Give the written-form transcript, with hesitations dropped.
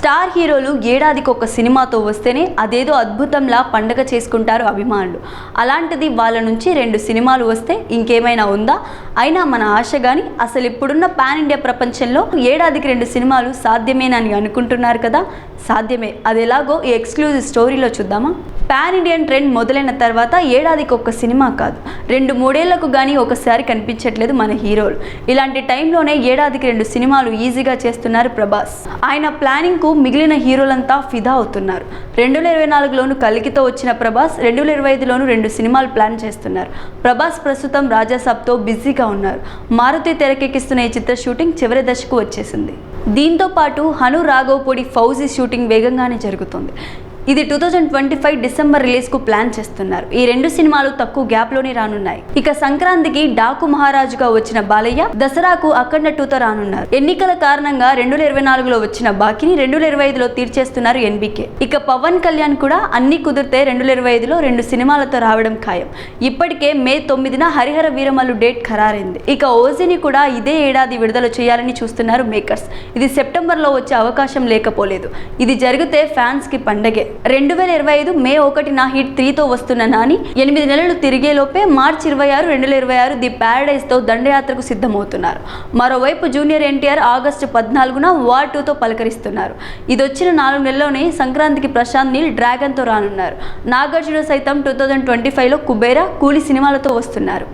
Star హీరోలు ఏడాదికి ఒక సినిమాతో వస్తేనే అదేదో అద్భుతంలా పండగ చేసుకుంటారు అభిమానులు. అలాంటిది వాళ్ళ నుంచి 2 సినిమాలు వస్తే ఇంకేమైనా ఉందా? అయినా మన ఆశ గాని అసలు ఇప్పుడున్న పాన్ ఇండియా ప్రపంచంలో ఏడాదికి 2 సినిమాలు సాధ్యమేనని అనుకుంటున్నారు కదా. సాధ్యమే. అది ఎలాగో ఈ ఎక్స్క్లూజివ్ స్టోరీలో చూద్దామా. పాన్ ఇండియన్ ట్రెండ్ మొదలైన తర్వాత ఏడాదికి ఒక సినిమా కాదు 2-3 ఏళ్లకు కానీ ఒకసారి కనిపించట్లేదు మన హీరోలు. ఇలాంటి టైంలోనే ఏడాదికి 2 సినిమాలు ఈజీగా చేస్తున్నారు ప్రభాస్. ఆయన ప్లానింగ్కు మిగిలిన హీరోలంతా ఫిదా అవుతున్నారు. 2024లోను కల్కితో వచ్చిన ప్రభాస్ 2025లోను 2 సినిమాలు ప్లాన్ చేస్తున్నారు. ప్రభాస్ ప్రస్తుతం రాజాసాబ్తో బిజీగా ఉన్నారు. మారుతి తెరకెక్కిస్తున్న ఈ చిత్ర షూటింగ్ చివరి దశకు వచ్చేసింది. దీంతో పాటు హను రాఘవపూడి ఫౌజీ షూటింగ్ వేగంగానే జరుగుతుంది. ఇది 2025 డిసెంబర్ రిలీజ్కు ప్లాన్ చేస్తున్నారు. ఈ 2 సినిమాలు తక్కువ గ్యాప్లోనే రానున్నాయి. ఇక సంక్రాంతికి డాకు మహారాజుగా వచ్చిన బాలయ్య దసరాకు అఖండ 2తో రానున్నారు. ఎన్నికల కారణంగా 2024లో వచ్చిన బాకీని 2025లో తీర్చేస్తున్నారు ఎన్బీకే. ఇక పవన్ కళ్యాణ్ కూడా అన్ని కుదిరితే 2025లో 2 సినిమాలతో రావడం ఖాయం. ఇప్పటికే మే 9న హరిహర వీరమల్లు డేట్ ఖరారైంది. ఇక ఓజీని కూడా ఇదే ఏడాది విడుదల చేయాలని చూస్తున్నారు మేకర్స్. ఇది సెప్టెంబర్లో వచ్చే అవకాశం లేకపోలేదు. ఇది జరిగితే ఫ్యాన్స్ కి పండగే. 2025 మే 1న హిట్ 3తో వస్తున్న నాని 8 నెలలు తిరిగేలోపే మార్చి 26, 2026 ది ప్యారడైజ్తో దండయాత్రకు సిద్ధమవుతున్నారు. మరోవైపు జూనియర్ ఎన్టీఆర్ ఆగస్టు 14న వార్ 2తో పలకరిస్తున్నారు. ఇదొచ్చిన 4 నెలల్లోనే సంక్రాంతికి ప్రశాంత్ నీల్ డ్రాగన్తో రానున్నారు. నాగార్జున సైతం 2025లో కుబేరా, కూలీ సినిమాలతో వస్తున్నారు.